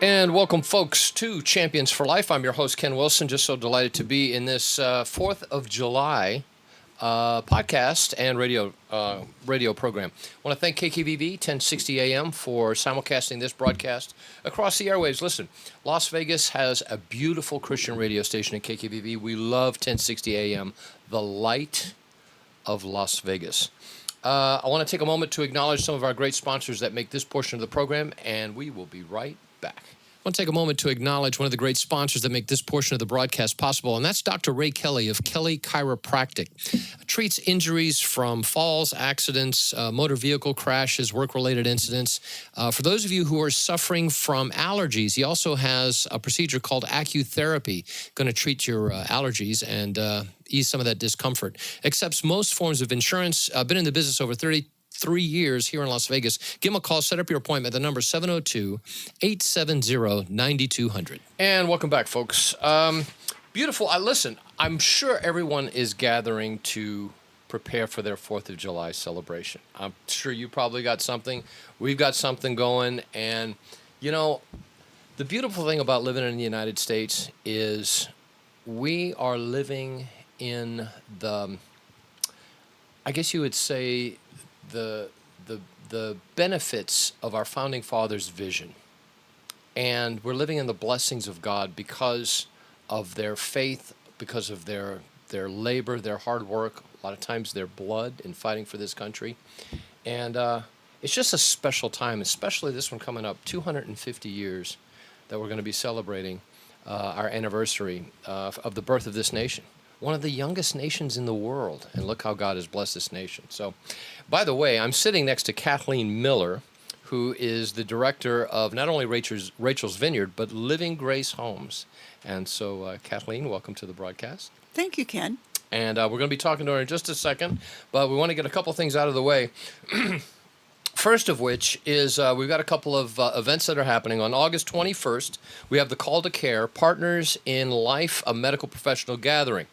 And welcome, folks, to Champions for Life. I'm your host, Ken Wilson. Just so delighted to be in this 4th of July podcast and radio program. I want to thank KKVV 1060 AM for simulcasting this broadcast across the airwaves. Listen, Las Vegas has a beautiful Christian radio station at KKVV. We love 1060 AM, the light of Las Vegas. I want to take a moment to acknowledge some of our great sponsors that make this portion of the program, and we will be right back. I want to take a moment to acknowledge one of the great sponsors that make this portion of the broadcast possible, and that's Dr. Ray Kelly of Kelly Chiropractic. Treats injuries from falls, accidents, motor vehicle crashes, work-related incidents. For those of you who are suffering from allergies, he also has a procedure called acutherapy, going to treat your allergies and ease some of that discomfort. Accepts most forms of insurance. Been in the business over 33 years here in Las Vegas. Give him a call. Set up your appointment. The number is 702-870-9200. And welcome back, folks. Beautiful. Listen, I'm sure everyone is gathering to prepare for their 4th of July celebration. I'm sure you probably got something. We've got something going. And, you know, the beautiful thing about living in the United States is we are living in I guess you would say, the benefits of our founding fathers' vision. And we're living in the blessings of God because of their faith, because of their labor, their hard work, a lot of times their blood in fighting for this country. And it's just a special time, especially this one coming up, 250 years that we're going to be celebrating our anniversary of the birth of this nation. One of the youngest nations in the world, and look how God has blessed this nation. So, by the way, I'm sitting next to Kathleen Miller, who is the director of not only Rachel's Vineyard, but Living Grace Homes. And so, Kathleen, welcome to the broadcast. Thank you, Ken. And we're going to be talking to her in just a second, but we want to get a couple things out of the way. First of which is we've got a couple of events that are happening. On August 21st, we have the Call to Care, Partners in Life, a medical professional gathering.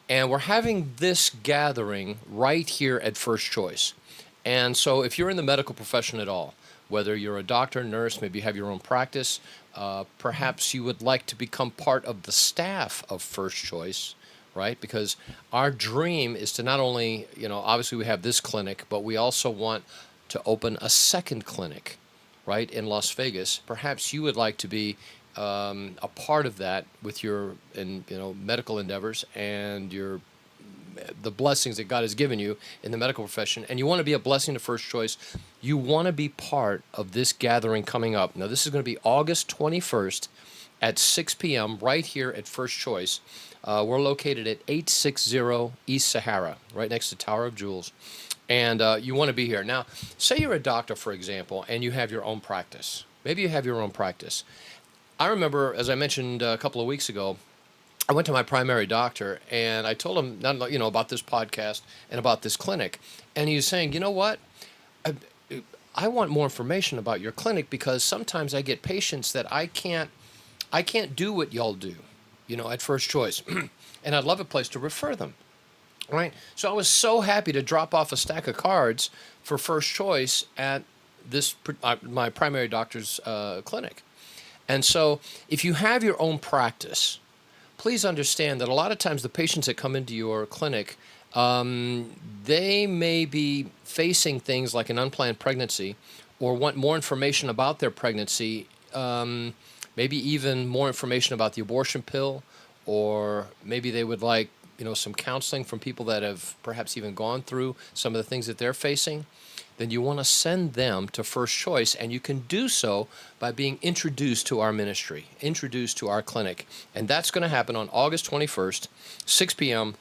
And we're having this gathering right here at First Choice. And so if you're in the medical profession at all, whether you're a doctor, nurse, maybe you have your own practice, perhaps you would like to become part of the staff of First Choice, right? Because our dream is to not only, obviously we have this clinic, but we also want to open a second clinic, right, in Las Vegas. Perhaps you would like to be a part of that with your, medical endeavors and the blessings that God has given you in the medical profession, and you want to be a blessing to First Choice. You want to be part of this gathering coming up. Now, this is going to be August 21st at 6 p.m. right here at First Choice. We're located at 860 East Sahara, right next to Tower of Jewels. And you want to be here. Now, say you're a doctor, for example, and you have your own practice. Maybe you have your own practice. I remember, as I mentioned a couple of weeks ago, I went to my primary doctor, and I told him, about this podcast and about this clinic. And he was saying, you know what? I want more information about your clinic because sometimes I get patients that I can't do what y'all do, at First Choice. And I'd love a place to refer them. Right, so I was so happy to drop off a stack of cards for First Choice at this my primary doctor's clinic. And so if you have your own practice, please understand that a lot of times the patients that come into your clinic, they may be facing things like an unplanned pregnancy or want more information about their pregnancy, maybe even more information about the abortion pill, or maybe they would like some counseling from people that have perhaps even gone through some of the things that they're facing. Then you want to send them to First Choice, and you can do so by being introduced to our ministry, introduced to our clinic. And that's going to happen on August 21st, 6 p.m.,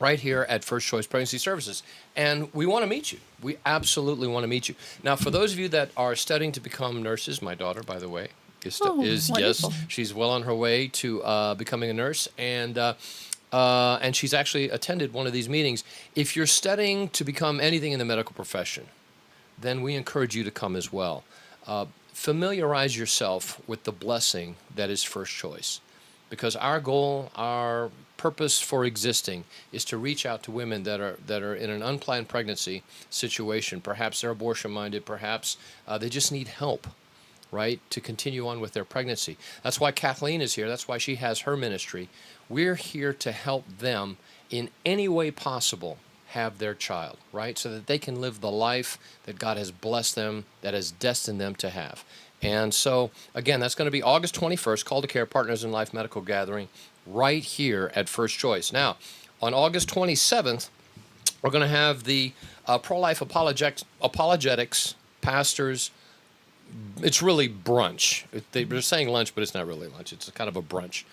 right here at First Choice Pregnancy Services. And we want to meet you. We absolutely want to meet you. Now, for those of you that are studying to become nurses, my daughter, by the way, is yes, she's well on her way to becoming a nurse, and she's actually attended one of these meetings. If you're studying to become anything in the medical profession, then we encourage you to come as well. Familiarize yourself with the blessing that is First Choice, because our goal, our purpose for existing is to reach out to women that are in an unplanned pregnancy situation. Perhaps they're abortion-minded, perhaps they just need help. right, to continue on with their pregnancy. That's why Kathleen is here. That's why she has her ministry. We're here to help them in any way possible have their child, right, so that they can live the life that God has blessed them, that has destined them to have. And so, again, that's going to be August 21st, Call to Care Partners in Life Medical Gathering, right here at First Choice. Now, on August 27th, we're going to have the pro-life apologetics pastors. It's really brunch. They're saying lunch, but it's not really lunch. It's kind of a brunch.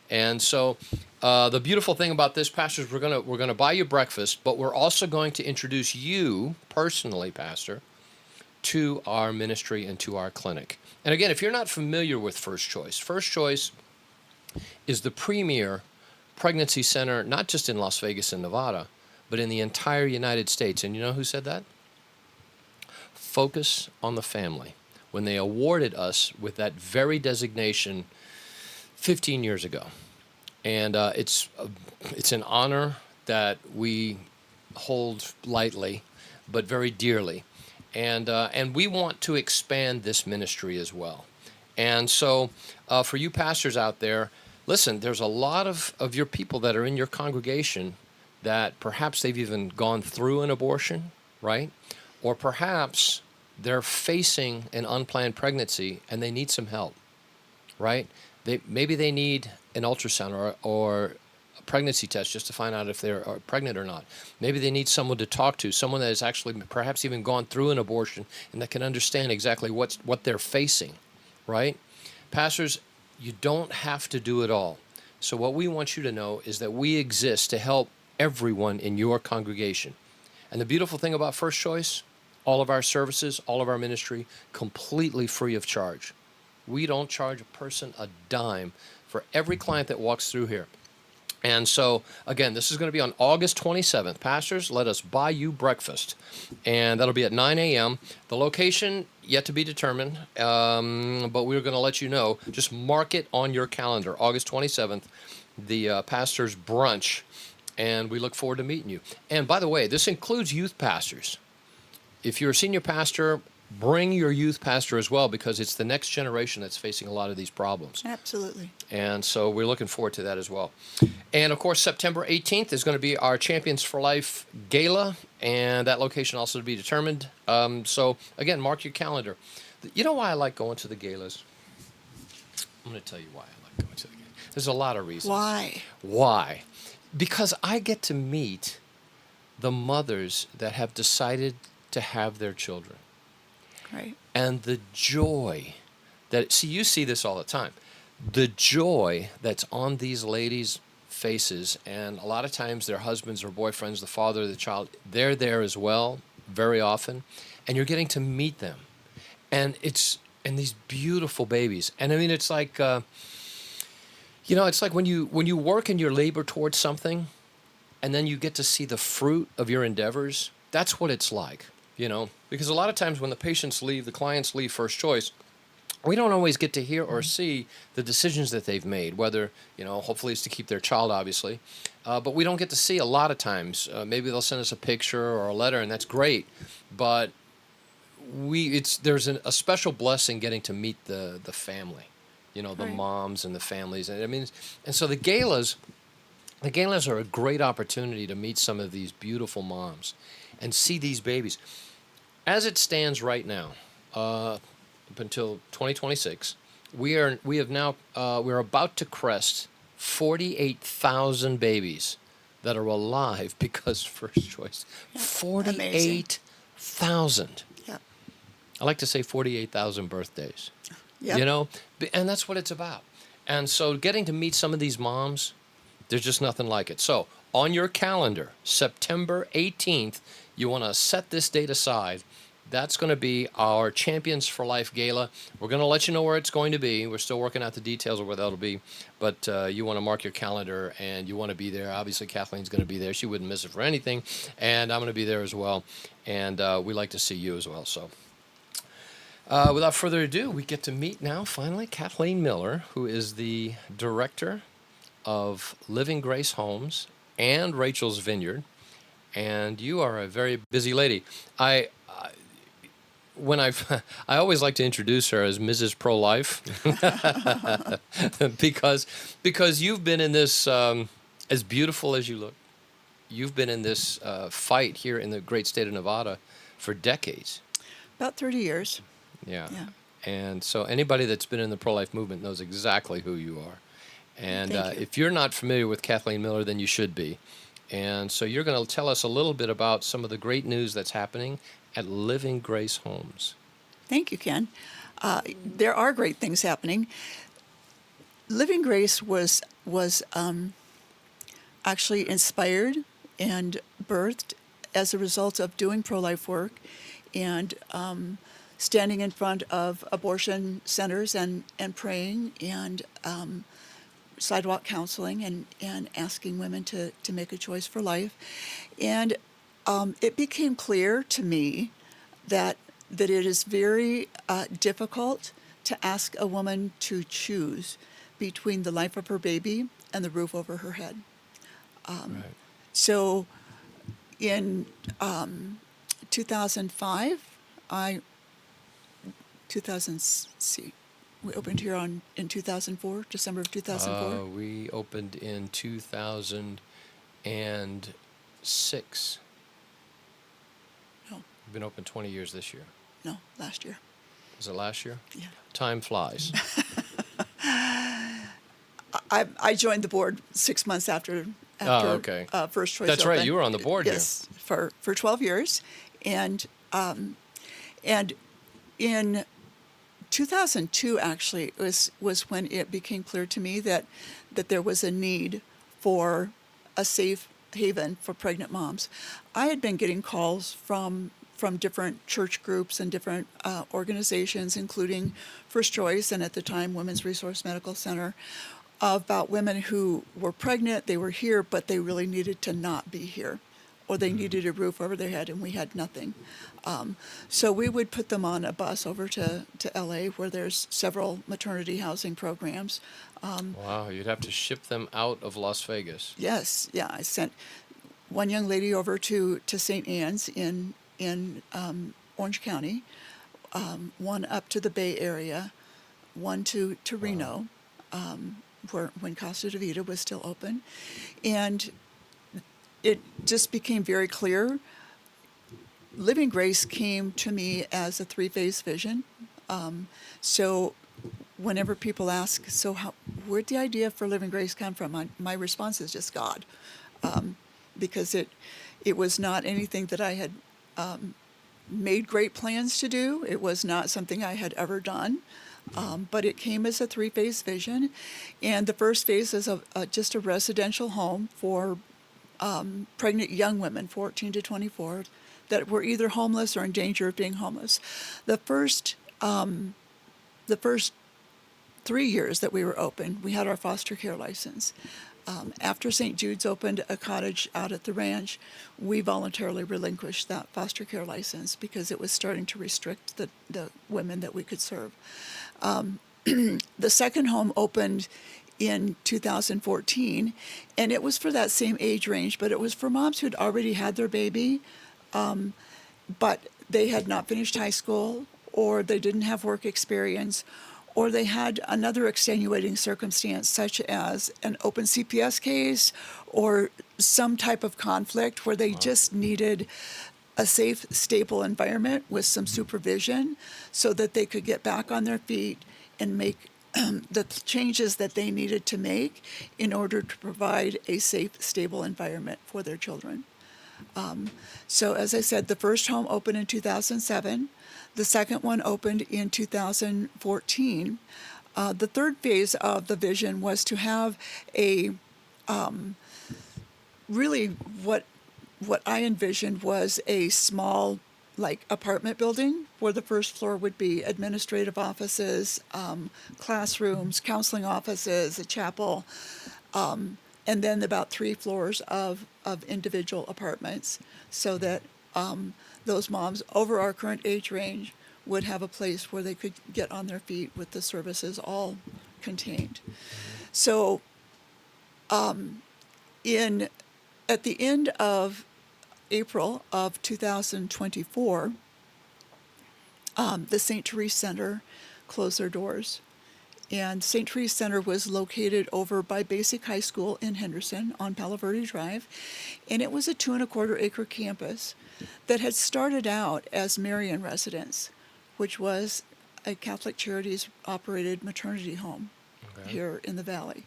And so the beautiful thing about this, pastors, we're gonna buy you breakfast, but we're also going to introduce you personally, Pastor, to our ministry and to our clinic. And again, if you're not familiar with First Choice is the premier pregnancy center, not just in Las Vegas and Nevada, but in the entire United States. And you know who said that? Focus on the Family, when they awarded us with that very designation 15 years ago. And it's an honor that we hold lightly, but very dearly. And we want to expand this ministry as well. And so for you pastors out there, listen, there's a lot of your people that are in your congregation that perhaps they've even gone through an abortion, right? Or perhaps they're facing an unplanned pregnancy and they need some help, right? Maybe they need an ultrasound or a pregnancy test just to find out if they're pregnant or not. Maybe they need someone to talk to, someone that has actually perhaps even gone through an abortion and that can understand exactly what they're facing, right? Pastors, you don't have to do it all. So what we want you to know is that we exist to help everyone in your congregation. And the beautiful thing about First Choice, all of our services, all of our ministry, completely free of charge. We don't charge a person a dime for every client that walks through here. And so, again, this is going to be on August 27th. Pastors, let us buy you breakfast. And that'll be at 9 a.m. The location, yet to be determined, but we're going to let you know. Just mark it on your calendar, August 27th, the pastor's brunch. And we look forward to meeting you. And by the way, this includes youth pastors. If you're a senior pastor, bring your youth pastor as well, because it's the next generation that's facing a lot of these problems. Absolutely. And so we're looking forward to that as well. And of course, September 18th is going to be our Champions for Life Gala, and that location also to be determined. So again, mark your calendar. You know why I like going to the galas? I'm going to tell you why I like going to the galas. There's a lot of reasons. Why? Because I get to meet the mothers that have decided to have their children. Right. And the joy that, you see this all the time, the joy that's on these ladies' faces, and a lot of times their husbands or boyfriends, the father of the child, they're there as well, very often, and you're getting to meet them. And these beautiful babies. And I mean, it's like, it's like when you work and you labor towards something, and then you get to see the fruit of your endeavors. That's what it's like, because a lot of times when the patients leave, the clients leave First Choice, we don't always get to hear or see the decisions that they've made, whether, hopefully it's to keep their child, obviously, but we don't get to see a lot of times. Maybe they'll send us a picture or a letter, and that's great, but there's a special blessing getting to meet the family, the Right. moms and the families. And I mean, and so the galas are a great opportunity to meet some of these beautiful moms and see these babies. As it stands right now, up until 2026, we're about to crest 48,000 babies that are alive because First Choice. Yeah. 48,000. Yeah. I like to say 48,000 birthdays. Yep. And that's what it's about. And so getting to meet some of these moms, there's just nothing like it. So on your calendar, September 18th, you want to set this date aside. That's going to be our Champions for Life Gala. We're going to let you know where it's going to be. We're still working out the details of where that'll be. But you want to mark your calendar, and you want to be there. Obviously, Kathleen's going to be there. She wouldn't miss it for anything. And I'm going to be there as well. And we'd like to see you as well. So without further ado, we get to meet now, finally, Kathleen Miller, who is the director of Living Grace Homes and Rachel's Vineyard. And you are a very busy lady. when I always like to introduce her as Mrs. Pro-Life because you've been in this, as beautiful as you look, you've been in this fight here in the great state of Nevada for decades. About 30 years. Yeah. Yeah. And so anybody that's been in the pro-life movement knows exactly who you are. And Thank you. if you're not familiar with Kathleen Miller, then you should be. And so you're going to tell us a little bit about some of the great news that's happening at Living Grace Homes. Thank you, Ken. There are great things happening. Living Grace was actually inspired and birthed as a result of doing pro-life work and standing in front of abortion centers and praying and sidewalk counseling and asking women to make a choice for life. And it became clear to me that it is very difficult to ask a woman to choose between the life of her baby and the roof over her head. Right. So in 2005, we opened here in 2004, December of 2004. We opened in 2006. No, We've been open 20 years this year. no, last year. Was it last year? Yeah. Time flies. I joined the board 6 months after okay. First Choice That's right, opened. you were on the board here. Yes, for 12 years. And in 2002, actually, was when it became clear to me that there was a need for a safe haven for pregnant moms. I had been getting calls from different church groups and different organizations, including First Choice and at the time Women's Resource Medical Center, about women who were pregnant, they were here, but they really needed to not be here, or they needed a roof over their head, and we had nothing. So we would put them on a bus over to LA, where there's several maternity housing programs. Wow, you'd have to ship them out of Las Vegas. Yes, yeah, I sent one young lady over to St. Anne's in Orange County, one up to the Bay Area, one to Reno, when Casa de Vida was still open. And it just became very clear. Living Grace came to me as a three-phase vision. So whenever people ask, where'd the idea for Living Grace come from? My response is just God. Because it was not anything that I had made great plans to do. It was not something I had ever done. But it came as a three-phase vision. And the first phase is just a residential home for pregnant young women, 14 to 24, that were either homeless or in danger of being homeless. The first 3 years that we were open, we had our foster care license. After St. Jude's opened a cottage out at the ranch, we voluntarily relinquished that foster care license because it was starting to restrict the women that we could serve. The second home opened in 2014, and it was for that same age range, but it was for moms who had already had their baby, but they had not finished high school, or they didn't have work experience, or they had another extenuating circumstance, such as an open CPS case or some type of conflict where they just needed a safe, stable environment with some supervision so that they could get back on their feet and make the changes that they needed to make in order to provide a safe, stable environment for their children. So as I said, the first home opened in 2007. The second one opened in 2014. The third phase of the vision was to have a really what I envisioned was a small, like, apartment building where the first floor would be administrative offices, classrooms, counseling offices, a chapel, and then about 3 floors of individual apartments, so that those moms over our current age range would have a place where they could get on their feet with the services all contained. So at the end of April of 2024, The St. Therese Center closed their doors. And St. Therese Center was located over by Basic High School in Henderson on Palo Verde Drive. And it was a 2.25 acre campus that had started out as Marian Residence, which was a Catholic Charities operated maternity home here in the Valley.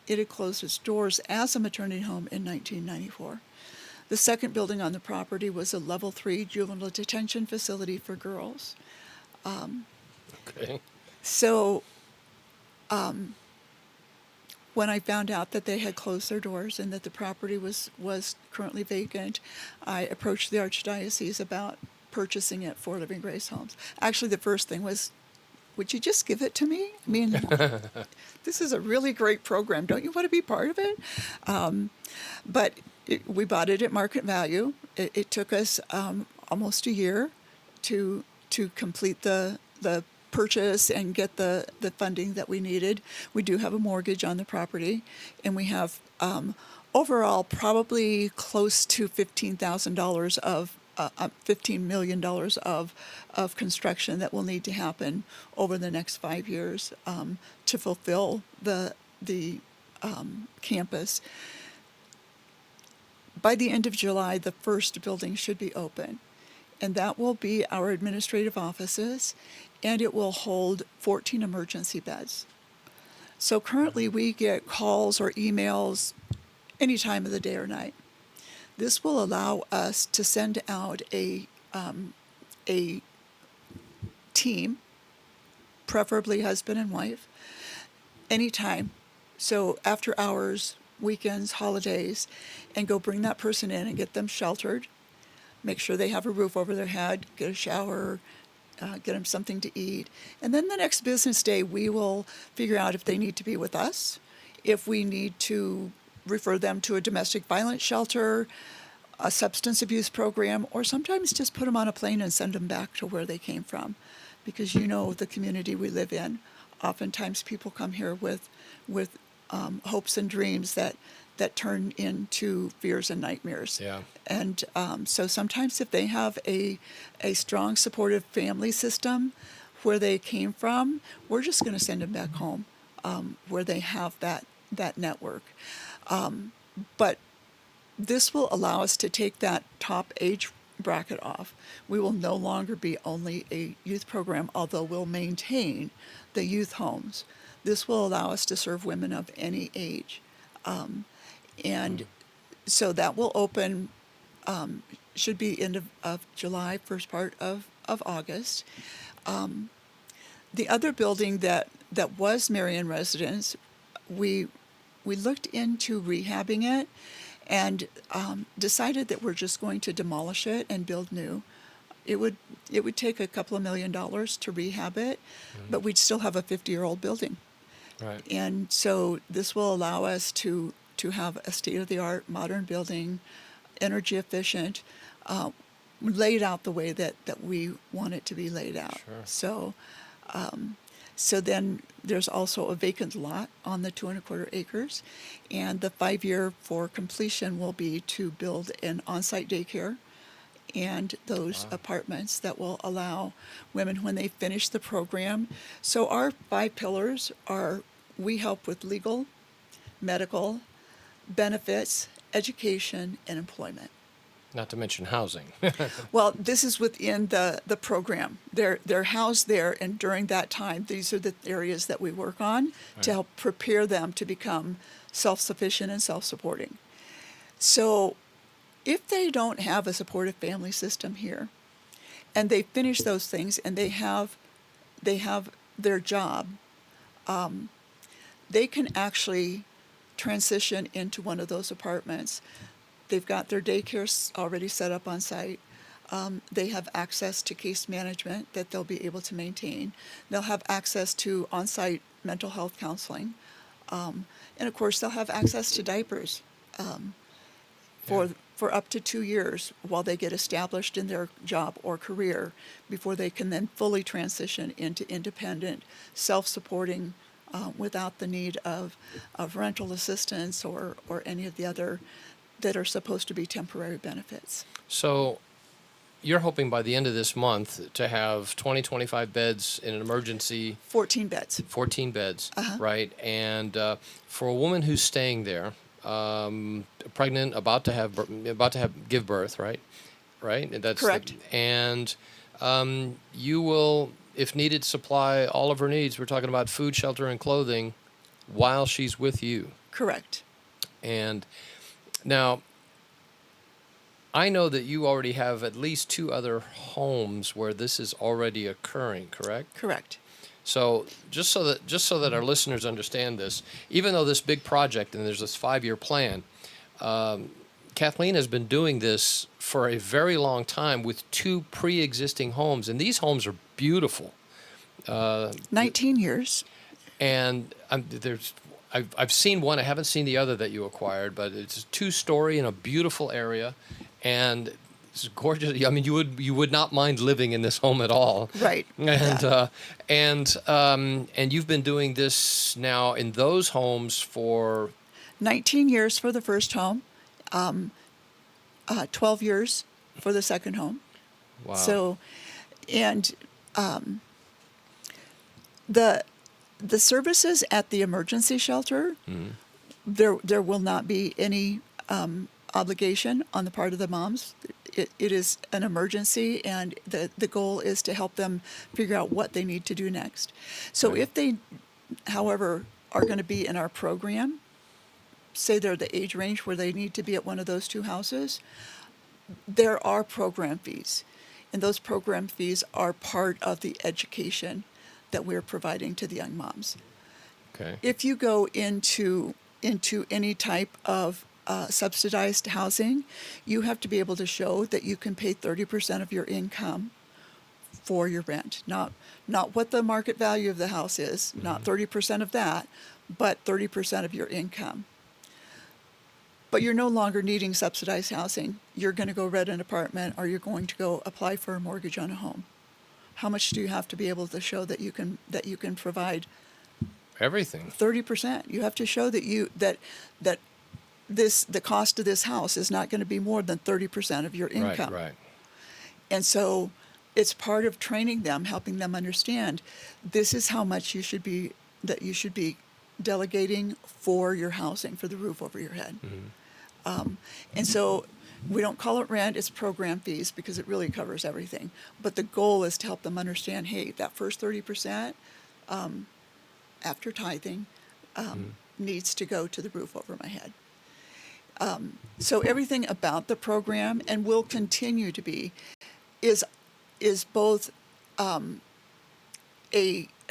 It had closed its doors as a maternity home in 1994. The second building on the property was a level 3 juvenile detention facility for girls. Okay. So when I found out that they had closed their doors and that the property was currently vacant, I approached the Archdiocese about purchasing it for Living Grace Homes. Actually, the first thing was, would you just give it to me? I mean, this is a really great program. Don't you want to be part of it? But we bought it at market value. It took us almost a year to complete the purchase and get the funding that we needed. We do have a mortgage on the property, and we have overall probably close to $15,000 of $15 million of construction that will need to happen over the next 5 years to fulfill the campus. By the end of July, the first building should be open, and that will be our administrative offices, and it will hold 14 emergency beds. So currently we get calls or emails any time of the day or night. This will allow us to send out a team, preferably husband and wife, anytime. So after hours, weekends, holidays, and go bring that person in and get them sheltered, make sure they have a roof over their head, get a shower, get them something to eat. And then the next business day, we will figure out if they need to be with us, if we need to refer them to a domestic violence shelter, a substance abuse program, or sometimes just put them on a plane and send them back to where they came from. Because you know the community we live in, oftentimes people come here with hopes and dreams that turn into fears and nightmares. Yeah. And so sometimes if they have a strong supportive family system where they came from, we're just going to send them back home where they have that network. But this will allow us to take that top age bracket off. We will no longer be only a youth program, although we'll maintain the youth homes. This will allow us to serve women of any age. And so that will open, should be end of July, first part of August. The other building that was Marian Residence, we looked into rehabbing it and decided that we're just going to demolish it and build new. It would take a couple of $1 million to rehab it, but we'd still have a 50-year-old building. Right. And so this will allow us to have a state-of-the-art modern building, energy efficient, laid out the way that we want it to be laid out. Sure. So then there's also a vacant lot on the 2.25 acres, and the 5-year for completion will be to build an on-site daycare and those apartments that will allow women when they finish the program. So our 5 pillars are: we help with legal, medical, benefits, education, and employment. Not to mention housing. Well, this is within the program. They're housed there, and during that time, these are the areas that we work on to help prepare them to become self-sufficient and self-supporting. So if they don't have a supportive family system here, and they finish those things and they have their job, they can actually transition into one of those apartments. They've got their daycare already set up on site. They have access to case management that they'll be able to maintain. They'll have access to on-site mental health counseling. And of course, they'll have access to diapers for up to 2 years while they get established in their job or career before they can then fully transition into independent, self-supporting, without the need of rental assistance or any of the other that are supposed to be temporary benefits. So you're hoping by the end of this month to have 20, 25 beds in an emergency, 14 beds. 14 beds, Uh-huh. right? And for a woman who's staying there, pregnant, about to have give birth, right? Right. And Correct. and you will, if needed, supply all of her needs. We're talking about food, shelter, and clothing while she's with you. Correct. And now, I know that you already have at least 2 other homes where this is already occurring, correct? Correct. So just so that our listeners understand this, even though this big project and there's this 5-year plan, Kathleen has been doing this for a very long time with 2 pre-existing homes, and these homes are beautiful. 19 years. And I've seen one. I haven't seen the other that you acquired, but it's a 2-story in a beautiful area, and it's gorgeous. I mean, you would not mind living in this home at all. Right. And Yeah. and you've been doing this now in those homes for 19 years for the first home, 12 years for the second home. wow. So, and the services at the emergency shelter, there will not be any obligation on the part of the moms. It is an emergency, and the goal is to help them figure out what they need to do next. So Right. if they, however, are going to be in our program, say they're the age range where they need to be at one of those 2 houses, there are program fees. And those program fees are part of the education that we're providing to the young moms. Okay. If you go into any type of subsidized housing, you have to be able to show that you can pay 30% of your income for your rent. Not what the market value of the house is, not 30% of that, but 30% of your income. But you're no longer needing subsidized housing. You're going to go rent an apartment, or you're going to go apply for a mortgage on a home. How much do you have to be able to show that you can provide Everything. 30%? You have to show that the cost of this house is not going to be more than 30% of your income. Right. And so it's part of training them, helping them understand this is how much you should be delegating for your housing, for the roof over your head. And so we don't call it rent, it's program fees, because it really covers everything. But the goal is to help them understand, hey, that first 30%, after tithing, needs to go to the roof over my head. So everything about the program, and will continue to be, is both a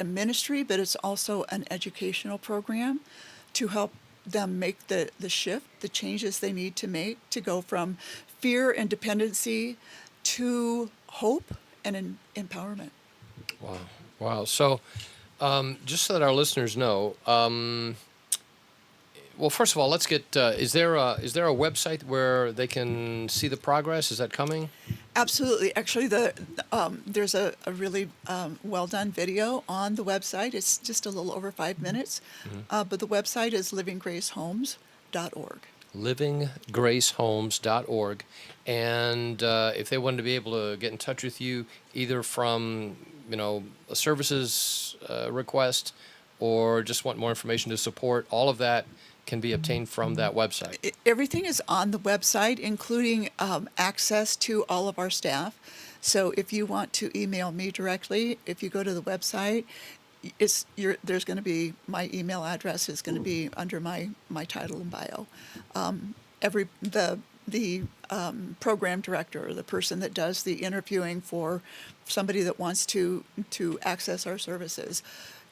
ministry, but it's also an educational program to help them make the shift, the changes they need to make to go from fear and dependency to hope and empowerment. Wow. So, just so that our listeners know, well, first of all, let's get. Is there a website where they can see the progress? Is that coming? Absolutely. Actually, there's a really well done video on the website. It's just a little over 5 minutes, but the website is livinggracehomes.org. livinggracehomes.org. And if they wanted to be able to get in touch with you, either from a services request or just want more information to support, all of that can be obtained from that website. Everything is on the website, including access to all of our staff. So if you want to email me directly, if you go to the website, there's going to be my email address is going to be under my title and bio. The program director, or the person that does the interviewing for somebody that wants to access our services,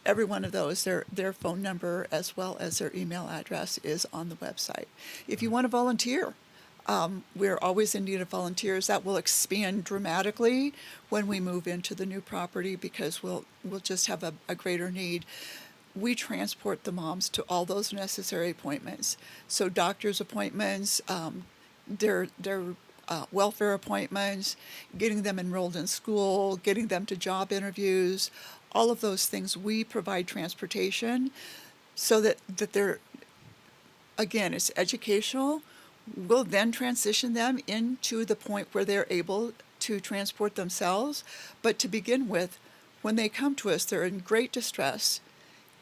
every one of those, their phone number as well as their email address is on the website. If you want to volunteer, we're always in need of volunteers. That will expand dramatically when we move into the new property, because we'll just have a greater need. We transport the moms to all those necessary appointments. So doctor's appointments, their welfare appointments, getting them enrolled in school, getting them to job interviews, all of those things. We provide transportation so that they're, again, it's educational. We'll then transition them into the point where they're able to transport themselves. But to begin with, when they come to us, they're in great distress,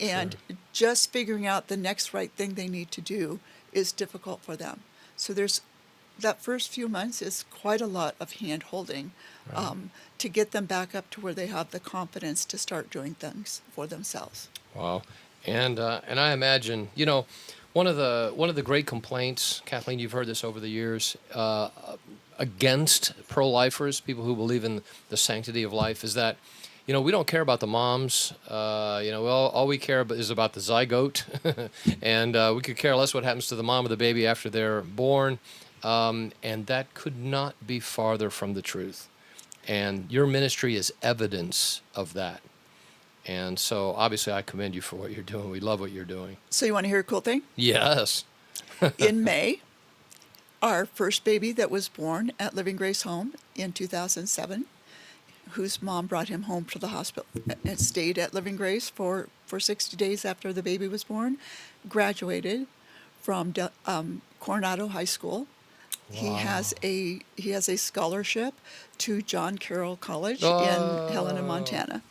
and just figuring out the next right thing they need to do is difficult for them. So there's that first few months is quite a lot of hand holding to get them back up to where they have the confidence to start doing things for themselves. Wow. And I imagine, one of the great complaints, Kathleen, you've heard this over the years, against pro-lifers, people who believe in the sanctity of life, is that, we don't care about the moms. All we care about is about the zygote, and we could care less what happens to the mom or the baby after they're born. And that could not be farther from the truth. And your ministry is evidence of that. And so, obviously, I commend you for what you're doing. We love what you're doing. So you want to hear a cool thing? Yes. In May, our first baby that was born at Living Grace Home in 2007, whose mom brought him home to the hospital and stayed at Living Grace for 60 days after the baby was born, graduated from Coronado High School. Wow. He has a scholarship to John Carroll College in Helena, Montana.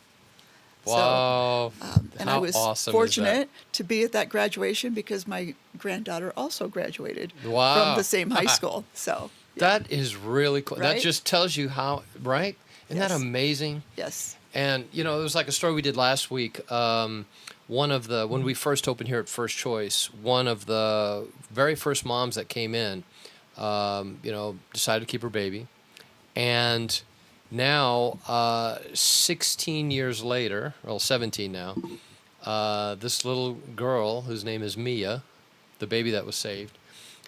Wow. So, and How I was awesome fortunate to be at that graduation because my granddaughter also graduated Wow. from the same high school. So that is really cool. Right? That just tells you how, right? Isn't Yes. that amazing? Yes. And, it was like a story we did last week. When we first opened here at First Choice, one of the very first moms that came in, decided to keep her baby. And now, 16 years later, 17 now, this little girl, whose name is Mia, the baby that was saved,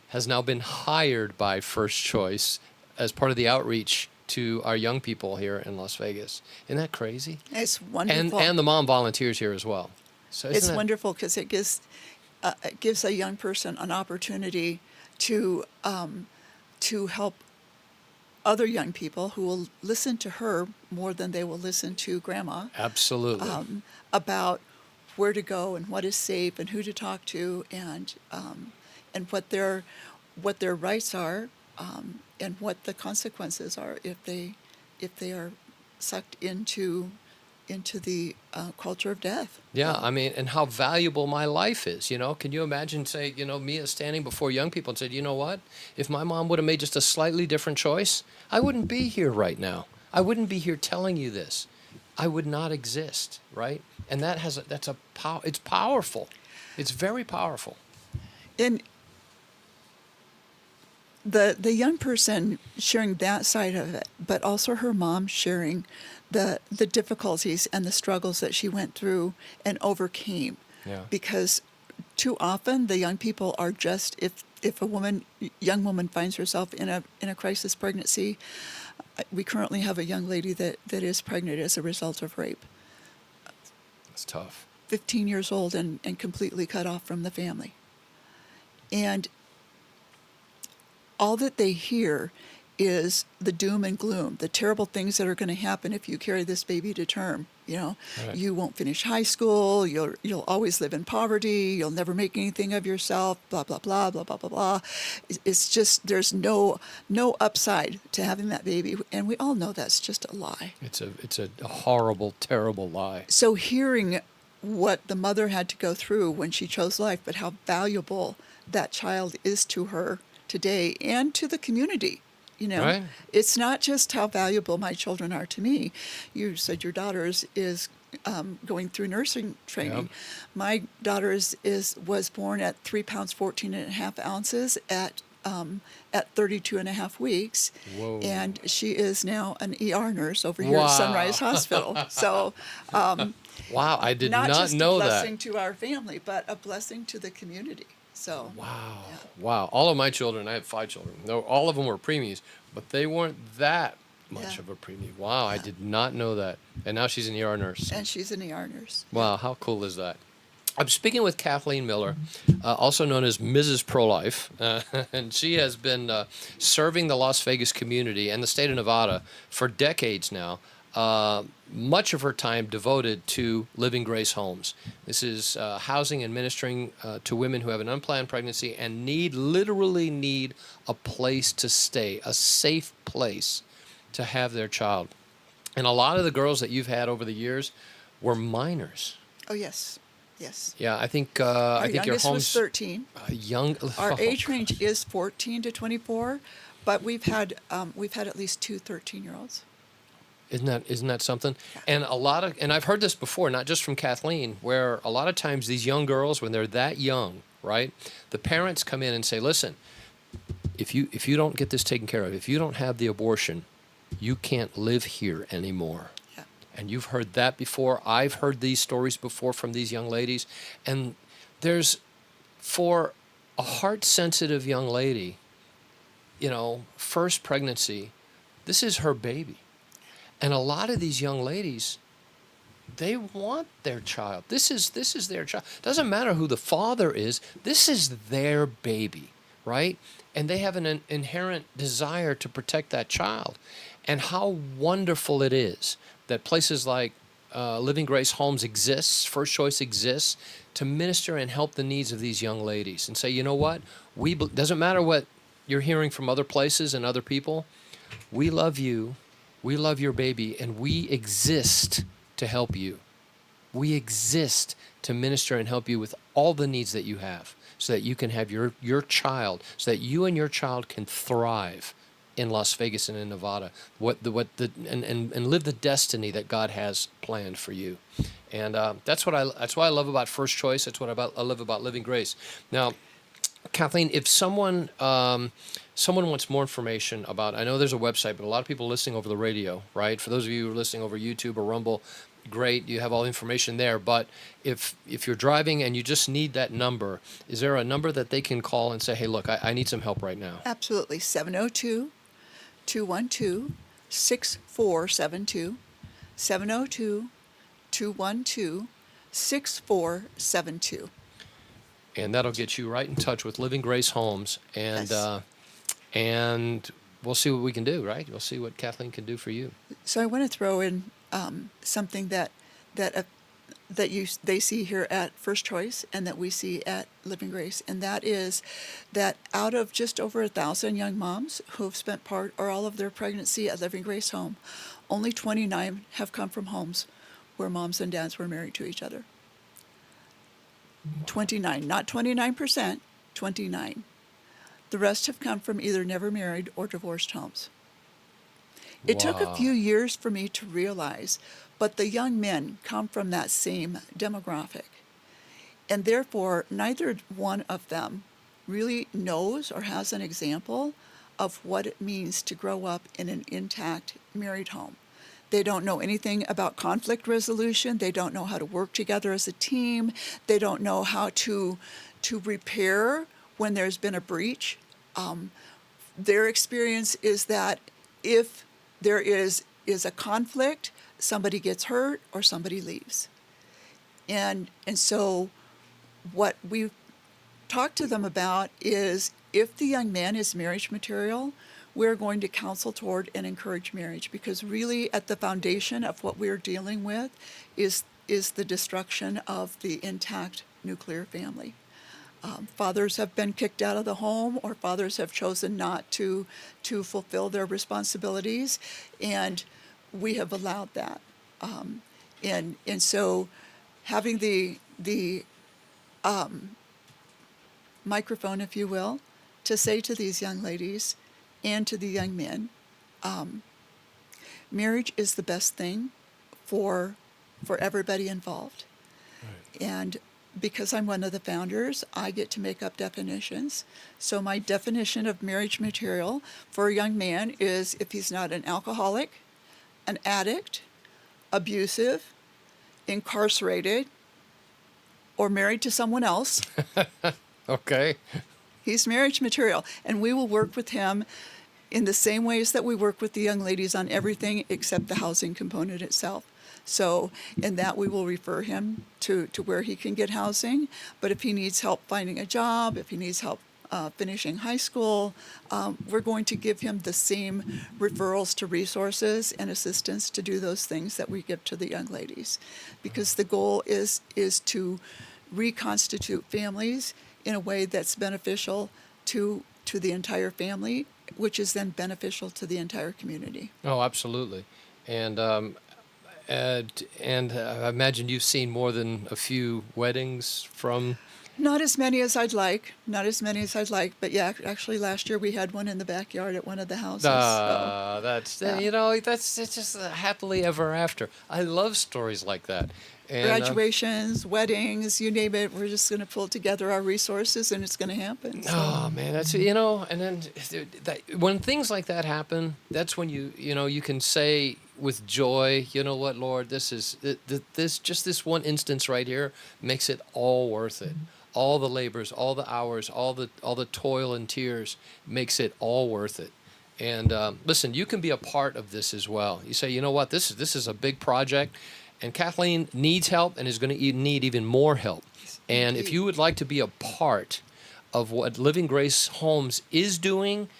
has now been hired by First Choice as part of the outreach to our young people here in Las Vegas. Isn't that crazy? It's wonderful. And the mom volunteers here as well. So it's wonderful because it gives a young person an opportunity to help other young people who will listen to her more than they will listen to grandma. Absolutely. About where to go and what is safe and who to talk to and what their rights are and what the consequences are if they are sucked into the culture of death. Yeah, and how valuable my life is, Can you imagine, say, Mia standing before young people and said, you know what? If my mom would have made just a slightly different choice, I wouldn't be here right now. I wouldn't be here telling you this. I would not exist, right? And it's powerful. It's very powerful. And the young person sharing that side of it, but also her mom sharing the difficulties and the struggles that she went through and overcame. Yeah. Because too often the young people are just, if a young woman finds herself in a crisis pregnancy, we currently have a young lady that is pregnant as a result of rape. It's tough. 15 years old and completely cut off from the family. And all that they hear is the doom and gloom, the terrible things that are going to happen if you carry this baby to term. Right. You won't finish high school. You'll always live in poverty. You'll never make anything of yourself. Blah blah blah blah blah blah blah. It's just there's no upside to having that baby, and we all know that's just a lie. It's a horrible, terrible lie. So hearing what the mother had to go through when she chose life, but how valuable that child is to her today and to the community. Right. It's not just how valuable my children are to me. You said your daughter is going through nursing training. Yep. My daughter was born at 3 pounds 14 and a half ounces at 32 and a half weeks. Whoa. And she is now an ER nurse over here at Sunrise Hospital. So wow, I did not just know a that. blessing to our family, but a blessing to the community. So Wow. yeah. Wow. All of my children, I have 5 children. No, all of them were preemies, but they weren't that much Yeah. of a preemie. Wow, I did not know that. And now she's an ER nurse. And she's an ER nurse. Wow, how cool is that? I'm speaking with Kathleen Miller, also known as Mrs. Pro-Life, and she has been serving the Las Vegas community and the state of Nevada for decades now. Much of her time devoted to Living Grace Homes. This is housing and ministering to women who have an unplanned pregnancy and literally need a place to stay, a safe place. to have their child. And a lot of the girls that you've had over the years were minors. Oh, yes. Yes. Yeah, I think Our your youngest was home's 13. young. Our oh, age range gosh. is 14 to 24, but we've had at least two 13-year-olds. Isn't that something? Yeah. And I've heard this before, not just from Kathleen, where a lot of times these young girls, when they're that young, right, the parents come in and say, listen, if you don't get this taken care of, if you don't have the abortion, you can't live here anymore. Yeah. And you've heard that before. I've heard these stories before from these young ladies. And there's, for a heart-sensitive young lady, first pregnancy, this is her baby. And a lot of these young ladies, they want their child. This is their child. Doesn't matter who the father is. This is their baby, right? And they have an inherent desire to protect that child. And how wonderful it is that places like Living Grace Homes exists, First Choice exists, to minister and help the needs of these young ladies. And say, you know what? Doesn't matter what you're hearing from other places and other people. We love you. We love your baby, and we exist to help you. We exist to minister and help you with all the needs that you have, so that you can have your child, so that you and your child can thrive in Las Vegas and in Nevada, and live the destiny that God has planned for you. And that's what I love about First Choice. That's what I love about Living Grace. Now, Kathleen, if someone wants more information about, I know there's a website, but a lot of people listening over the radio, right? For those of you who are listening over YouTube or Rumble, great, you have all the information there. But if you're driving and you just need that number, is there a number that they can call and say, hey, look, I need some help right now? Absolutely. 702-212-6472. 702-212-6472. And that'll get you right in touch with Living Grace Homes, and Yes. And we'll see what we can do, right? We'll see what Kathleen can do for you. So I want to throw in something that they see here at First Choice and that we see at Living Grace, and that is that out of just over 1,000 young moms who have spent part or all of their pregnancy at Living Grace Home, only 29 have come from homes where moms and dads were married to each other. 29, not 29%, 29. The rest have come from either never married or divorced homes. It took a Wow. few years for me to realize, but the young men come from that same demographic. And therefore, neither one of them really knows or has an example of what it means to grow up in an intact married home. They don't know anything about conflict resolution. They don't know how to work together as a team. They don't know how to repair when there's been a breach. Their experience is that if there is a conflict, somebody gets hurt or somebody leaves. And so what we talk to them about is, if the young man is marriage material, we're going to counsel toward and encourage marriage, because really at the foundation of what we're dealing with is the destruction of the intact nuclear family. Fathers have been kicked out of the home, or fathers have chosen not to fulfill their responsibilities, and we have allowed that. And so having the microphone, if you will, to say to these young ladies and to the young men, marriage is the best thing for everybody involved. Right. And because I'm one of the founders, I get to make up definitions. So my definition of marriage material for a young man is if he's not an alcoholic, an addict, abusive, incarcerated, or married to someone else. Okay. He's marriage material. And we will work with him in the same ways that we work with the young ladies on everything except the housing component itself. So in that, we will refer him to where he can get housing. But if he needs help finding a job, if he needs help finishing high school, we're going to give him the same referrals to resources and assistance to do those things that we give to the young ladies. Because the goal is to reconstitute families in a way that's beneficial to the entire family, which is then beneficial to the entire community. Oh, absolutely. And I imagine you've seen more than a few weddings from. Not as many as I'd like, but yeah, actually last year we had one in the backyard at one of the houses. That's yeah. that's it's just happily ever after. I love stories like that. And, Graduations, weddings, you name it. We're just going to pull together our resources, and it's going to happen. So. Oh man, that's and then when things like that happen, that's when you can say with joy, you know what, Lord, this one instance right here makes it all worth it. All the labors, all the hours, all the toil and tears makes it all worth it. And listen, you can be a part of this as well. You say, you know what, this is a big project. And Kathleen needs help and is going to need even more help. And if you would like to be a part of what Living Grace Homes is doing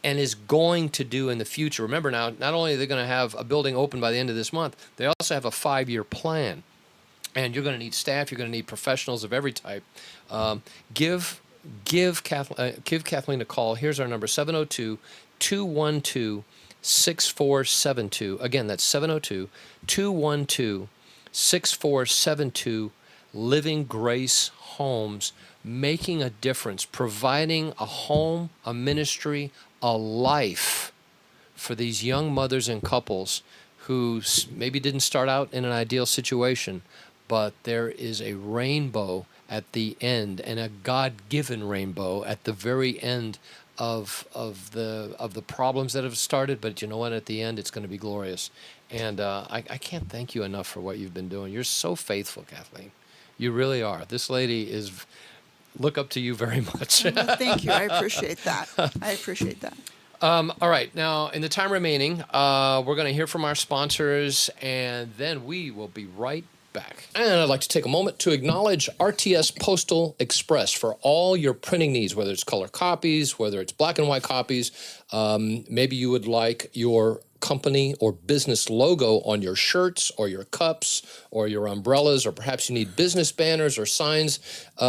and is going to do in the future, remember now, not only are they going to have a building open by the end of this month, they also have a 5-year plan. And you're going to need staff. You're going to need professionals of every type. Give Kathleen a call. Here's our number, 702-212-6472. Again, that's 702-212-6472. Living Grace Homes, making a difference, providing a home, a ministry, a life for these young mothers and couples who maybe didn't start out in an ideal situation, but there is a rainbow at the end, and a God-given rainbow at the very end of the problems that have started. But you know what? At the end, it's going to be glorious. And I can't thank you enough for what you've been doing. You're so faithful, Kathleen. You really are. This lady is. Look up to you very much. Well, thank you. I appreciate that. All right. Now, in the time remaining, we're going to hear from our sponsors, and then we will be right back. And I'd like to take a moment to acknowledge RTS Postal Express for all your printing needs, whether it's color copies, whether it's black and white copies. Maybe you would like your company or business logo on your shirts or your cups or your umbrellas, or perhaps you need business banners or signs.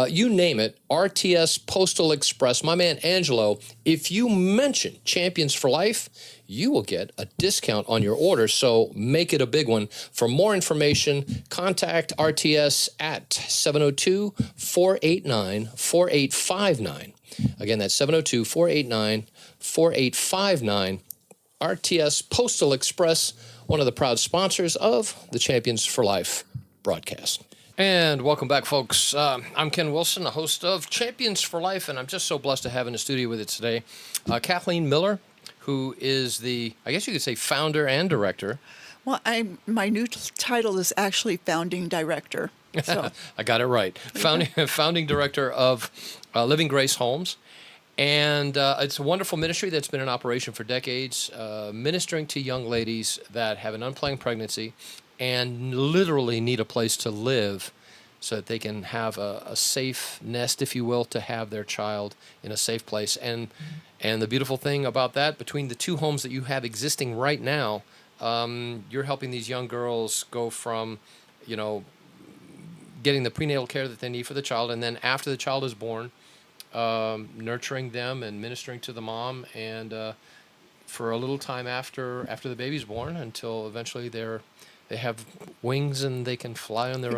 You name it, RTS Postal Express. My man Angelo, if you mention Champions for Life, you will get a discount on your order, so make it a big one. For more information, contact RTS at 702-489-4859. Again, that's 702-489-4859. RTS Postal Express, one of the proud sponsors of the Champions for Life broadcast. And welcome back, folks. I'm Ken Wilson, the host of Champions for Life, and I'm just so blessed to have in the studio with us today Kathleen Miller, who is the, I guess you could say, founder and director. Well, my new title is actually founding director. So. I got it right. Founding director of Living Grace Homes. And it's a wonderful ministry that's been in operation for decades, ministering to young ladies that have an unplanned pregnancy and literally need a place to live so that they can have a safe nest, if you will, to have their child in a safe place. And the beautiful thing about that, between the two homes that you have existing right now, you're helping these young girls go from, getting the prenatal care that they need for the child, and then after the child is born, nurturing them and ministering to the mom, and for a little time after the baby's born, until eventually they have wings and they can fly on their own.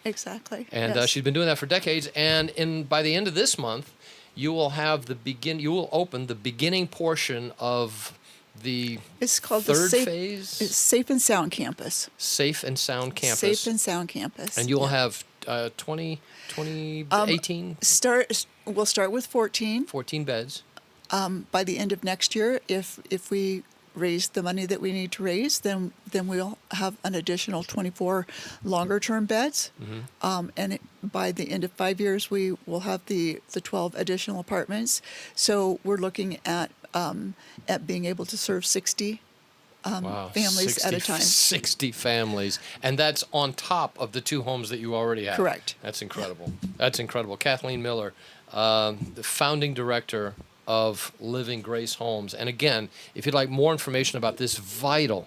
Exactly. And yes. She's been doing that for decades. And by the end of this month, you will have you will open the beginning portion of the it's called third the phase. It's Safe and Sound Campus. Safe and Sound Campus. Safe and Sound Campus. And you will have 18? We'll start with 14. 14 beds. By the end of next year, if we raise the money that we need to raise, then we'll have an additional 24 longer-term beds. Mm-hmm. By the end of 5 years, we will have the 12 additional apartments. So we're looking at being able to serve 60 families at a time. 60 families. And that's on top of the two homes that you already have. Correct. That's incredible. That's incredible. Kathleen Miller, the founding director of Living Grace Homes. And again, if you'd like more information about this vital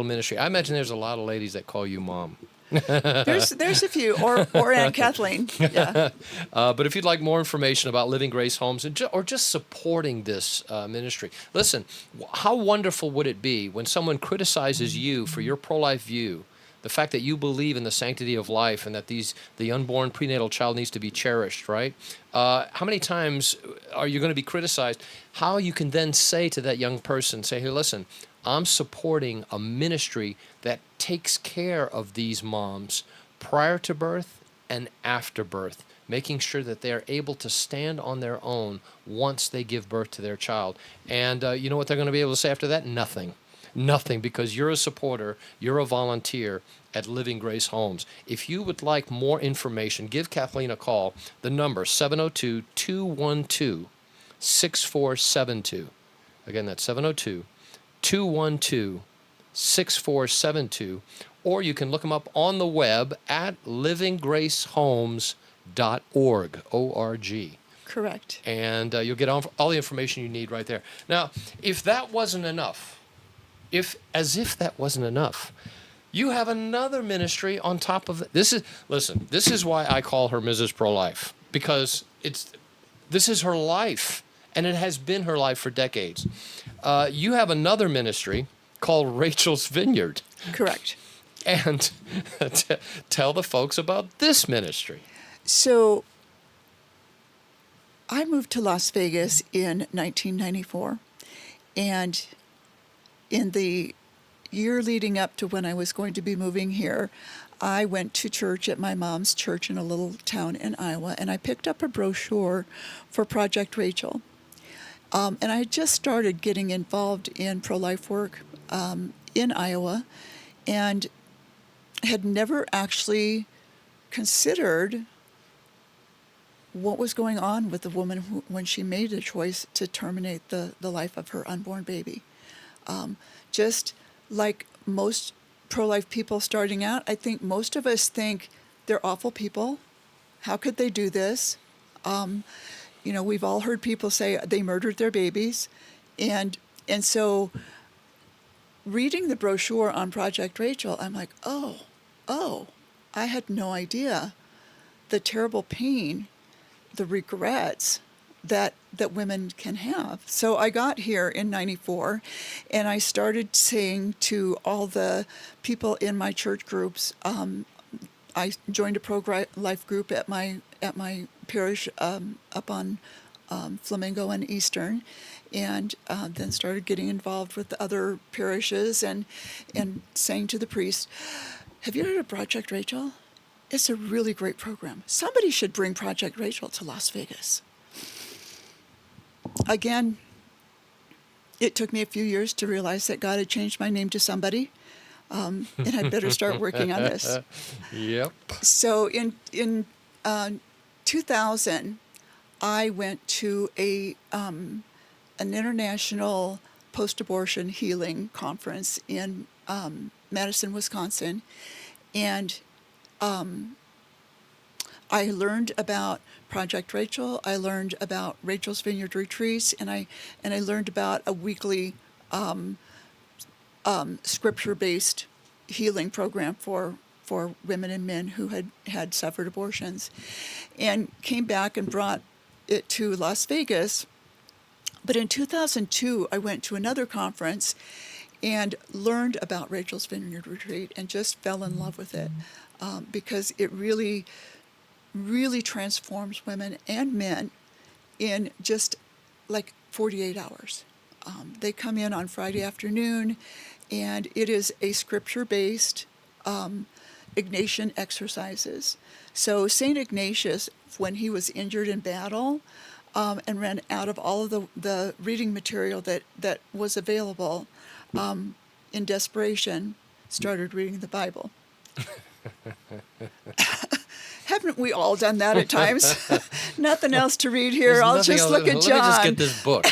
ministry, I imagine there's a lot of ladies that call you mom. There's a few, or Aunt Kathleen. Yeah. But if you'd like more information about Living Grace Homes or just supporting this ministry, listen, how wonderful would it be when someone criticizes you for your pro-life view, the fact that you believe in the sanctity of life and that the unborn prenatal child needs to be cherished, right? How many times are you going to be criticized? How you can then say to that young person, say, hey, listen, I'm supporting a ministry that takes care of these moms prior to birth and after birth, making sure that they are able to stand on their own once they give birth to their child. And you know what they're going to be able to say after that? Nothing. Nothing, because you're a supporter, you're a volunteer at Living Grace Homes. If you would like more information, give Kathleen a call. The number, 702-212-6472. Again, that's 702-212-6472. Or you can look them up on the web at livinggracehomes.org, O-R-G. Correct. And you'll get all the information you need right there. Now, if that wasn't enough, as if that wasn't enough, you have another ministry on top of it. This is why I call her Mrs. Pro-Life, because this is her life, and it has been her life for decades. You have another ministry called Rachel's Vineyard. Correct. And tell the folks about this ministry. So I moved to Las Vegas in 1994, and in the year leading up to when I was going to be moving here, I went to church at my mom's church in a little town in Iowa, and I picked up a brochure for Project Rachel. And I had just started getting involved in pro-life work in Iowa, and had never actually considered what was going on with the woman when she made the choice to terminate the life of her unborn baby. Just like most pro-life people starting out, I think most of us think they're awful people. How could they do this? We've all heard people say they murdered their babies. And so reading the brochure on Project Rachel, I'm like, oh, I had no idea the terrible pain, the regrets that women can have. So I got here in 94, and I started saying to all the people in my church groups, I joined a pro-life group at my parish up on Flamingo and Eastern, and then started getting involved with the other parishes and saying to the priest, have you heard of Project Rachel? It's a really great program. Somebody should bring Project Rachel to Las Vegas. Again, it took me a few years to realize that God had changed my name to somebody, and I'd better start working on this. Yep. So in 2000, I went to an international post-abortion healing conference in Madison, Wisconsin, and I learned about Project Rachel. I learned about Rachel's Vineyard retreats, and I learned about a weekly scripture-based healing program for women and men who had suffered abortions, and came back and brought it to Las Vegas. But in 2002, I went to another conference and learned about Rachel's Vineyard retreat and just fell in love with it because it really, really transforms women and men in just like 48 hours. They come in on Friday afternoon, and it is a scripture-based Ignatian exercises. So St. Ignatius, when he was injured in battle and ran out of all of the reading material that was available, in desperation, started reading the Bible. Haven't we all done that at times? Nothing else to read here. There's I'll just look at John. Let me just get this book.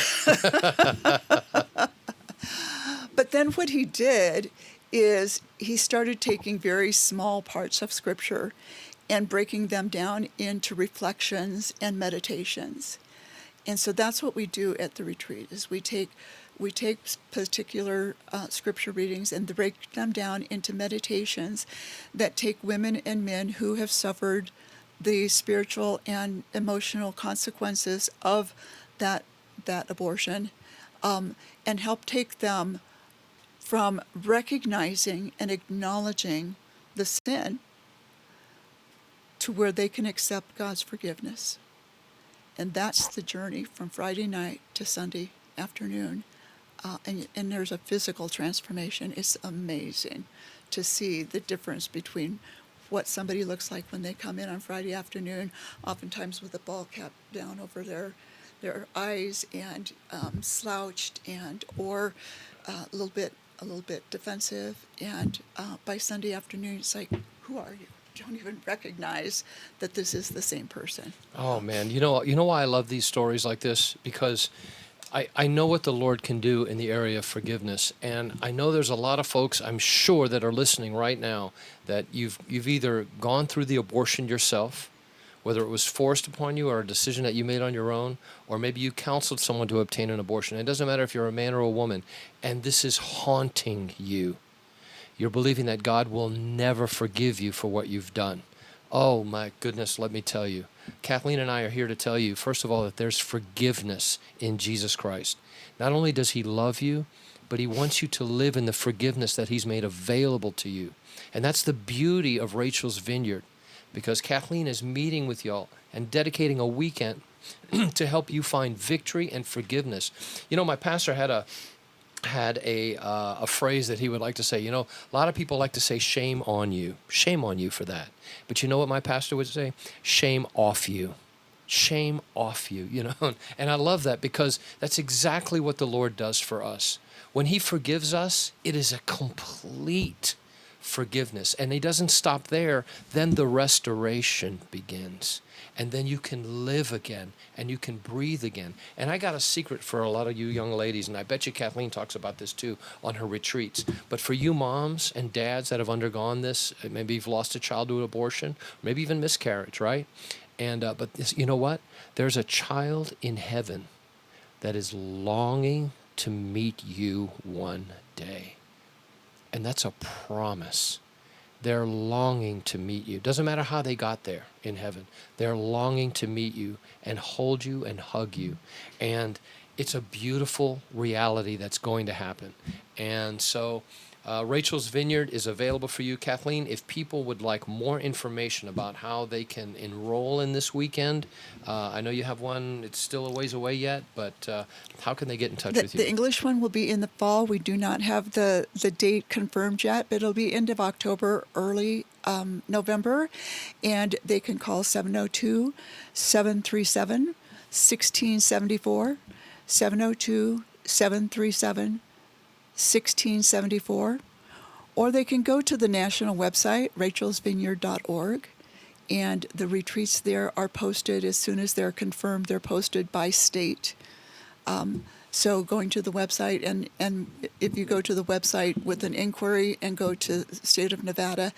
But then what he did is he started taking very small parts of Scripture and breaking them down into reflections and meditations. And so that's what we do at the retreat, is we take we take particular scripture readings and break them down into meditations that take women and men who have suffered the spiritual and emotional consequences of that abortion, and help take them from recognizing and acknowledging the sin to where they can accept God's forgiveness. And that's the journey from Friday night to Sunday afternoon. And there's a physical transformation. It's amazing to see the difference between what somebody looks like when they come in on Friday afternoon, oftentimes with a ball cap down over their eyes and slouched or a little bit defensive. And by Sunday afternoon, it's like, who are you? Don't even recognize that this is the same person. Oh man, you know why I love these stories like this? Because I know what the Lord can do in the area of forgiveness, and I know there's a lot of folks, I'm sure, that are listening right now that you've either gone through the abortion yourself, whether it was forced upon you or a decision that you made on your own, or maybe you counseled someone to obtain an abortion. It doesn't matter if you're a man or a woman, and this is haunting you. You're believing that God will never forgive you for what you've done. Oh my goodness, let me tell you. Kathleen and I are here to tell you, first of all, that there's forgiveness in Jesus Christ. Not only does he love you, but he wants you to live in the forgiveness that he's made available to you. And that's the beauty of Rachel's Vineyard, because Kathleen is meeting with y'all and dedicating a weekend to help you find victory and forgiveness. You know, my pastor had a phrase that he would like to say. You know, a lot of people like to say, shame on you for that. But you know what my pastor would say? Shame off you. Shame off you, you know. And I love that, because that's exactly what the Lord does for us. When he forgives us, it is a complete forgiveness. And he doesn't stop there. Then the restoration begins. And then you can live again, and you can breathe again. And I got a secret for a lot of you young ladies, and I bet you Kathleen talks about this too on her retreats. But for you moms and dads that have undergone this, maybe you've lost a child to abortion, maybe even miscarriage, right? And but this, you know what? There's a child in heaven that is longing to meet you one day. And that's a promise. They're longing to meet you. Doesn't matter how they got there in heaven. They're longing to meet you and hold you and hug you. And it's a beautiful reality that's going to happen. And so Rachel's Vineyard is available for you. Kathleen, if people would like more information about how they can enroll in this weekend, I know you have one. It's still a ways away yet, but how can they get in touch with you? The English one will be in the fall. We do not have the date confirmed yet, but it'll be end of October, early November. And they can call 702-737-1674, 702-737-1674, or they can go to the national website, rachelsvineyard.org, and the retreats there are posted as soon as they're confirmed. They're posted by state. So going to the website, and if you go to the website with an inquiry and go to the state of Nevada,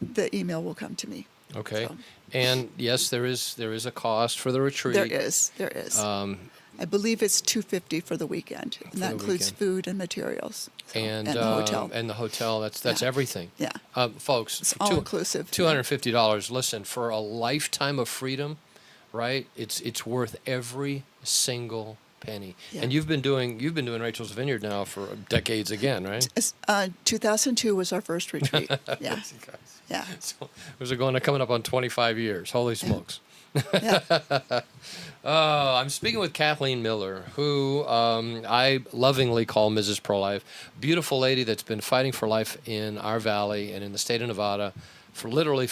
the email will come to me. Okay. So. And yes, there is a cost for the retreat. There is. I believe it's $250 for the weekend, and that includes food and materials. So, and the hotel. And the hotel, that's everything. Yeah. Folks, it's all inclusive. $250. Listen, for a lifetime of freedom, right? It's worth every single penny. Yeah. And you've been doing Rachel's Vineyard now for decades again, right? 2002 was our first retreat. Yeah. Yeah. So we're coming up on 25 years. Holy smokes. Yeah. I'm speaking with Kathleen Miller, who I lovingly call Mrs. Pro-Life. Beautiful lady that's been fighting for life in our valley and in the state of Nevada for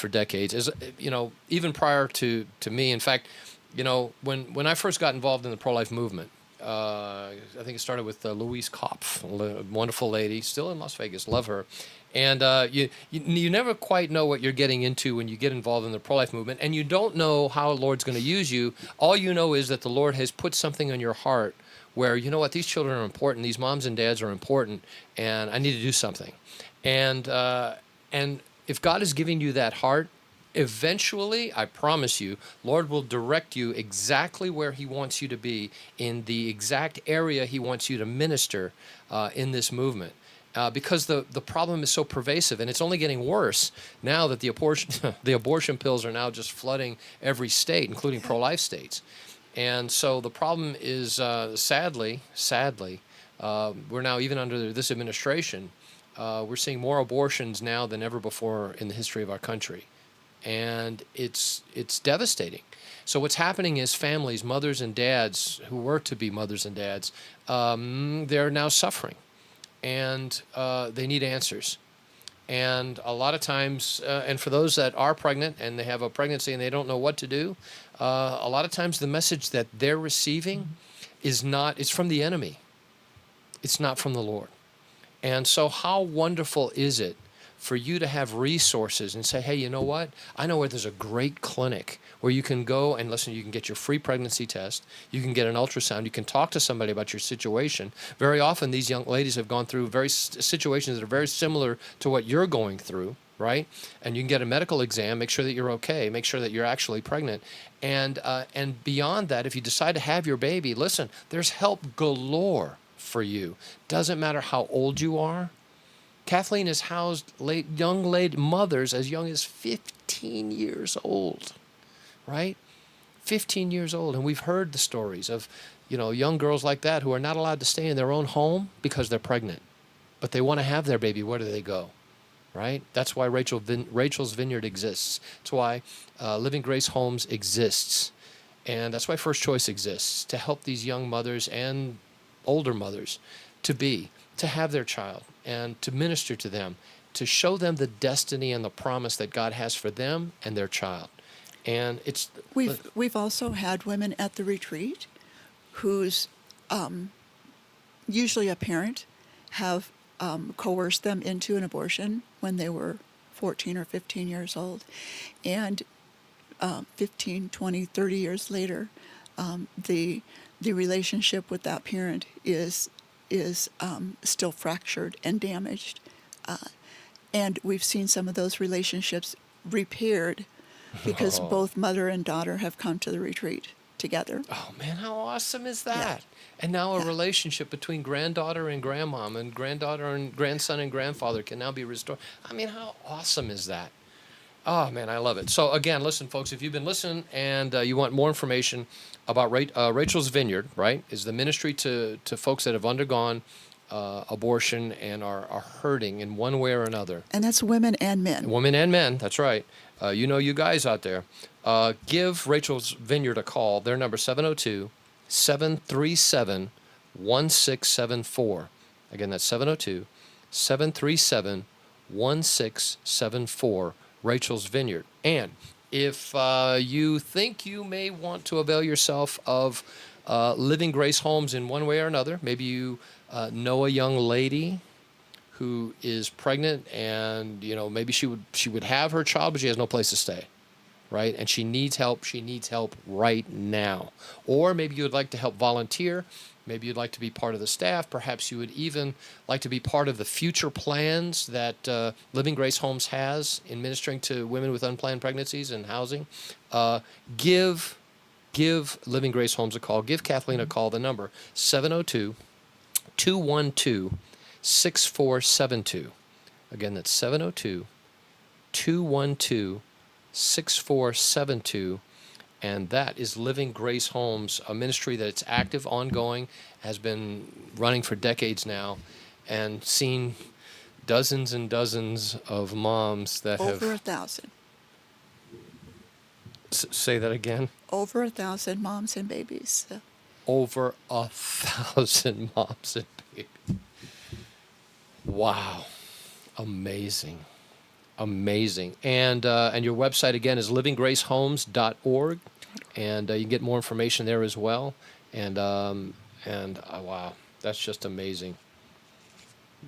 decades. As you know, even prior to me. In fact, you know, when I first got involved in the pro-life movement, I think it started with Louise Kopf, a wonderful lady, still in Las Vegas. Love her. And you never quite know what you're getting into when you get involved in the pro-life movement, and you don't know how the Lord's going to use you. All you know is that the Lord has put something on your heart where, you know what, these children are important, these moms and dads are important, and I need to do something. And if God is giving you that heart, Eventually, I promise you, Lord will direct you exactly where He wants you to be, in the exact area He wants you to minister in this movement. Because the problem is so pervasive, and it's only getting worse now that the abortion pills are now just flooding every state, including pro-life states. And so the problem is, sadly, we're now, even under this administration, we're seeing more abortions now than ever before in the history of our country. And it's devastating. So what's happening is families, mothers and dads who were to be mothers and dads, they're now suffering, and they need answers. And a lot of times, and for those that are pregnant and they have a pregnancy and they don't know what to do, a lot of times the message that they're receiving it's from the enemy. It's not from the Lord. And so how wonderful is it for you to have resources and say, hey, you know what? I know where there's a great clinic where you can go and listen, you can get your free pregnancy test, you can get an ultrasound, you can talk to somebody about your situation. Very often these young ladies have gone through situations that are very similar to what you're going through, right? And you can get a medical exam, make sure that you're okay, make sure that you're actually pregnant. And beyond that, if you decide to have your baby, listen, there's help galore for you. Doesn't matter how old you are. Kathleen has housed young lady mothers as young as 15 years old, right? 15 years old. And we've heard the stories of, young girls like that who are not allowed to stay in their own home because they're pregnant. But they want to have their baby. Where do they go, right? That's why Rachel's Vineyard exists. That's why Living Grace Homes exists. And that's why First Choice exists, to help these young mothers and older mothers to have their child and to minister to them, to show them the destiny and the promise that God has for them and their child. And we've also had women at the retreat whose usually a parent have coerced them into an abortion when they were 14 or 15 years old, and 15, 20, 30 years later, the relationship with that parent is still fractured and damaged. And we've seen some of those relationships repaired because both mother and daughter have come to the retreat together. Oh, man, how awesome is that? Yeah. And now a relationship between granddaughter and grandmom and granddaughter and grandson and grandfather can now be restored. I mean, how awesome is that? Oh, man, I love it. So, again, listen, folks, if you've been listening and you want more information about Rachel's Vineyard, right, is the ministry to folks that have undergone abortion and are hurting in one way or another. And that's women and men. Women and men, that's right. You guys out there. Give Rachel's Vineyard a call. Their number, 702-737-1674. Again, that's 702-737-1674. Rachel's Vineyard. And if you think you may want to avail yourself of Living Grace Homes in one way or another, maybe you know a young lady who is pregnant and maybe she would have her child, but she has no place to stay, right? And she needs help right now. Or maybe you would like to help volunteer. Maybe you'd like to be part of the staff. Perhaps you would even like to be part of the future plans that Living Grace Homes has in ministering to women with unplanned pregnancies and housing. Give Living Grace Homes a call. Give Kathleen a call. The number, 702-212-6472. Again, that's 702-212-6472. And that is Living Grace Homes, a ministry that's active, ongoing, has been running for decades now, and seen dozens and dozens of moms that have... Over 1,000. Say that again? Over 1,000 moms and babies. Over 1,000 moms and babies. Wow. Amazing. Amazing. And your website, again, is livinggracehomes.org. And you can get more information there as well. And wow, that's just amazing.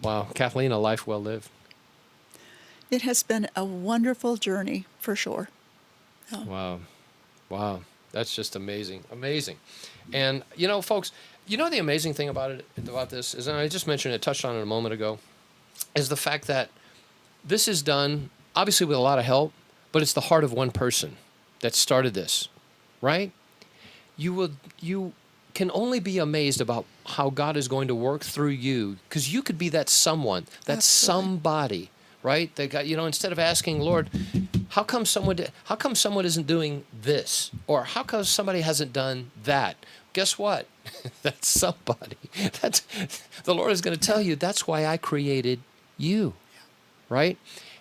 Wow. Kathleen, a life well lived. It has been a wonderful journey, for sure. Oh. Wow. That's just amazing. Amazing. And, folks, the amazing thing about this is, and I just mentioned it, touched on it a moment ago, is the fact that this is done, obviously, with a lot of help, but it's the heart of one person that started this, right? You can only be amazed about how God is going to work through you, because you could be that someone, that Absolutely. somebody, right? That got, instead of asking, Lord, how come someone isn't doing this, or how come somebody hasn't done that? Guess what? That's somebody. That's the Lord is going to tell you. That's why I created you, right?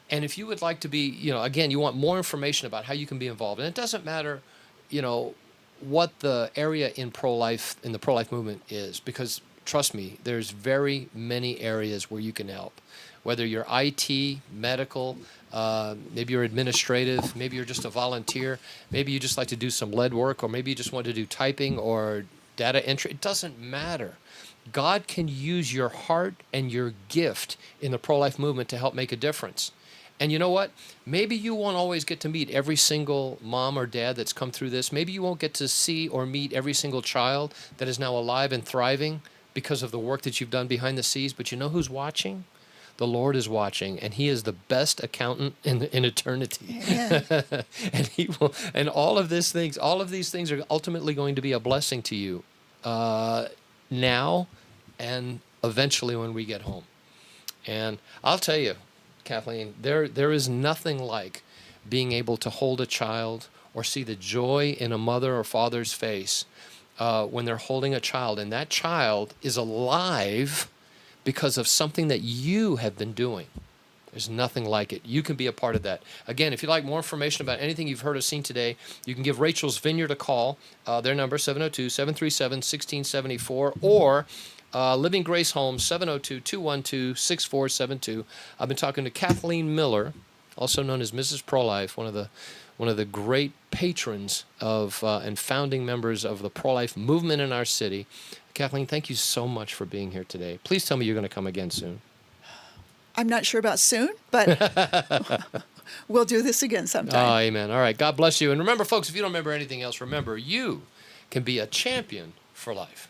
And if you would like to be, again, you want more information about how you can be involved, and it doesn't matter, you know, what the area in the pro-life movement is, because trust me, there's very many areas where you can help. Whether you're IT, medical, maybe you're administrative, maybe you're just a volunteer, maybe you just like to do some lead work, or maybe you just want to do typing or data entry. It doesn't matter. God can use your heart and your gift in the pro-life movement to help make a difference. And you know what? Maybe you won't always get to meet every single mom or dad that's come through this. Maybe you won't get to see or meet every single child that is now alive and thriving because of the work that you've done behind the scenes. But you know who's watching? The Lord is watching, and He is the best accountant in eternity. Amen. And He will. And all of these things are ultimately going to be a blessing to you now and eventually when we get home. And I'll tell you, Kathleen, there is nothing like being able to hold a child or see the joy in a mother or father's face when they're holding a child, and that child is alive because of something that you have been doing. There's nothing like it. You can be a part of that. Again, if you'd like more information about anything you've heard or seen today, you can give Rachel's Vineyard a call. Their number, 702-737-1674, or Living Grace Home, 702-212-6472. I've been talking to Kathleen Miller, also known as Mrs. Pro-Life, one of the great patrons of and founding members of the pro-life movement in our city. Kathleen, thank you so much for being here today. Please tell me you're going to come again soon. I'm not sure about soon, but we'll do this again sometime. Oh, amen. All right. God bless you. And remember, folks, if you don't remember anything else, remember, you can be a champion for life.